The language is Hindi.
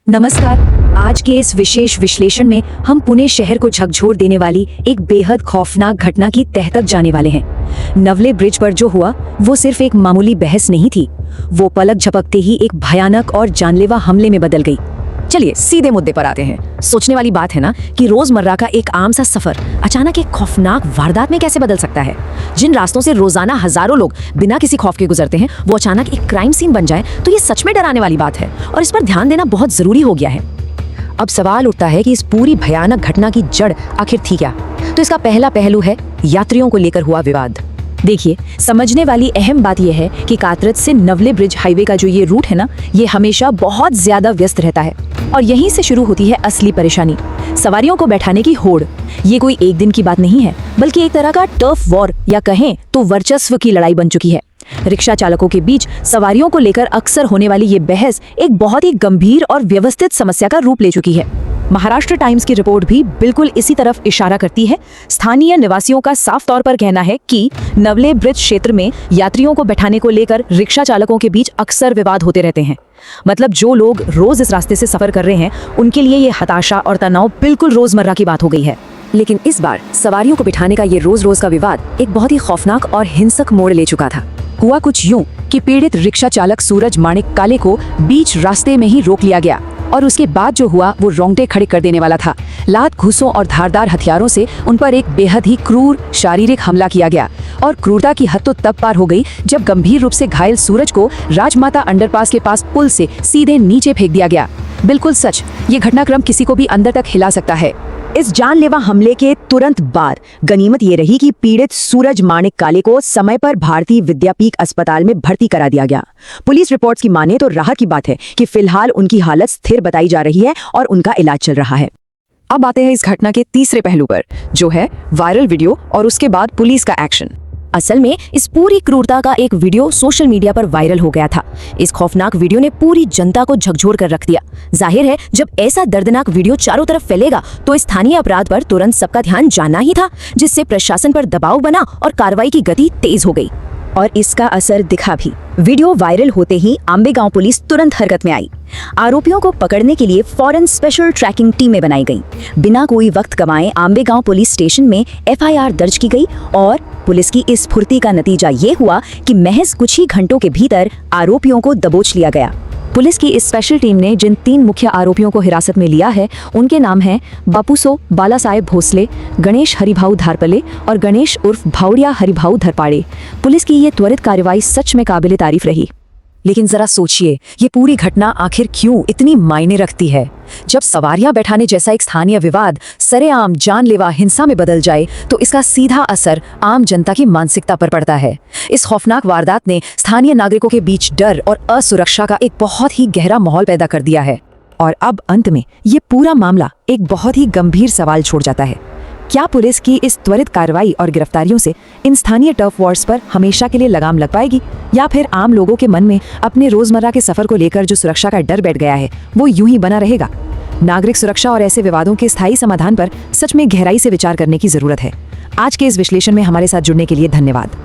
नमस्कार। आज के इस विशेष विश्लेषण में हम पुणे शहर को झकझोर देने वाली एक बेहद खौफनाक घटना की तह तक जाने वाले हैं। नवले ब्रिज पर जो हुआ वो सिर्फ एक मामूली बहस नहीं थी, वो पलक झपकते ही एक भयानक और जानलेवा हमले में बदल गई। चलिए सीधे मुद्दे पर आते हैं। सोचने वाली बात है ना कि रोजमर्रा का एक आम सा सफर अचानक एक खौफनाक वारदात में कैसे बदल सकता है। जिन रास्तों से रोजाना हजारों लोग बिना किसी खौफ के गुजरते हैं वो अचानक एक क्राइम सीन बन जाए तो ये सच में डराने वाली बात है और इस पर ध्यान देना बहुत जरूरी हो गया है। अब सवाल उठता है कि इस पूरी भयानक घटना की जड़ आखिर थी क्या। तो इसका पहला पहलू है यात्रियों को लेकर हुआ विवाद। देखिए, समझने वाली अहम बात यह है कि कातरज से नवले ब्रिज हाईवे का जो ये रूट है ना, ये हमेशा बहुत ज्यादा व्यस्त रहता है और यहीं से शुरू होती है असली परेशानी, सवारियों को बैठाने की होड़। ये कोई एक दिन की बात नहीं है, बल्कि एक तरह का टर्फ वॉर या कहें तो वर्चस्व की लड़ाई बन चुकी है। रिक्शा चालकों के बीच सवारियों को लेकर अक्सर होने वाली ये बहस एक बहुत ही गंभीर और व्यवस्थित समस्या का रूप ले चुकी है। महाराष्ट्र टाइम्स की रिपोर्ट भी बिल्कुल इसी तरफ इशारा करती है। स्थानीय निवासियों का साफ तौर पर कहना है कि नवले ब्रिज क्षेत्र में यात्रियों को बैठाने को लेकर रिक्शा चालकों के बीच अक्सर विवाद होते रहते हैं। मतलब जो लोग रोज इस रास्ते से सफर कर रहे हैं उनके लिए ये हताशा और तनाव बिल्कुल रोजमर्रा की बात हो गई है। लेकिन इस बार सवारियों को बिठाने का ये रोज का विवाद एक बहुत ही खौफनाक और हिंसक मोड़ ले चुका था। हुआ कुछ यूं कि पीड़ित रिक्शा चालक सूरज माणिक काले को बीच रास्ते में ही रोक लिया गया और उसके बाद जो हुआ वो रोंगटे खड़े कर देने वाला था। लात घूंसों और धारदार हथियारों से उन पर एक बेहद ही क्रूर शारीरिक हमला किया गया और क्रूरता की हद तो तब पार हो गई जब गंभीर रूप से घायल सूरज को राजमाता अंडरपास के पास पुल से सीधे नीचे फेंक दिया गया। बिल्कुल सच, ये घटनाक्रम किसी को भी अंदर तक हिला सकता है। इस जानलेवा हमले के तुरंत बाद गनीमत ये रही कि पीड़ित सूरज माणिक काले को समय पर भारतीय विद्यापीठ अस्पताल में भर्ती करा दिया गया। पुलिस रिपोर्ट्स की माने तो राहत की बात है कि फिलहाल उनकी हालत स्थिर बताई जा रही है और उनका इलाज चल रहा है। अब आते हैं इस घटना के तीसरे पहलू पर, जो है वायरल वीडियो और उसके बाद पुलिस का एक्शन। असल में इस पूरी क्रूरता का एक वीडियो सोशल मीडिया पर वायरल हो गया था। इस खौफनाक वीडियो ने पूरी जनता को झकझोर कर रख दिया। जाहिर है, जब ऐसा दर्दनाक वीडियो चारों तरफ फैलेगा तो स्थानीय अपराध पर तुरंत सबका ध्यान जाना ही था, जिससे प्रशासन पर दबाव बना और कार्रवाई की गति तेज हो गई। और इसका असर दिखा भी। वीडियो वायरल होते ही आंबेगांव पुलिस तुरंत हरकत में आई। आरोपियों को पकड़ने के लिए फौरन स्पेशल ट्रैकिंग टीमें बनाई गईं। बिना कोई वक्त गंवाए आंबेगांव पुलिस स्टेशन में एफआईआर दर्ज की गई और पुलिस की इस फुर्ती का नतीजा ये हुआ कि महज कुछ ही घंटों के भीतर आरोपियों को दबोच लिया गया। पुलिस की इस स्पेशल टीम ने जिन 3 मुख्य आरोपियों को हिरासत में लिया है उनके नाम हैं बापूसो बालासाहेब भोसले, गणेश हरिभाऊ धारपले और गणेश उर्फ भावड़िया हरिभाऊ धरपाड़े। पुलिस की ये त्वरित कार्रवाई सच में काबिले तारीफ रही। लेकिन जरा सोचिए, ये पूरी घटना आखिर क्यों इतनी मायने रखती है। जब सवारियां बैठाने जैसा एक स्थानीय विवाद सरेआम जानलेवा हिंसा में बदल जाए तो इसका सीधा असर आम जनता की मानसिकता पर पड़ता है। इस खौफनाक वारदात ने स्थानीय नागरिकों के बीच डर और असुरक्षा का एक बहुत ही गहरा माहौल पैदा कर दिया है। और अब अंत में ये पूरा मामला एक बहुत ही गंभीर सवाल छोड़ जाता है। क्या पुलिस की इस त्वरित कार्रवाई और गिरफ्तारियों से इन स्थानीय टर्फ वॉर्स पर हमेशा के लिए लगाम लग पाएगी, या फिर आम लोगों के मन में अपने रोजमर्रा के सफर को लेकर जो सुरक्षा का डर बैठ गया है वो यूं ही बना रहेगा। नागरिक सुरक्षा और ऐसे विवादों के स्थायी समाधान पर सच में गहराई से विचार करने की जरूरत है। आज के इस विश्लेषण में हमारे साथ जुड़ने के लिए धन्यवाद।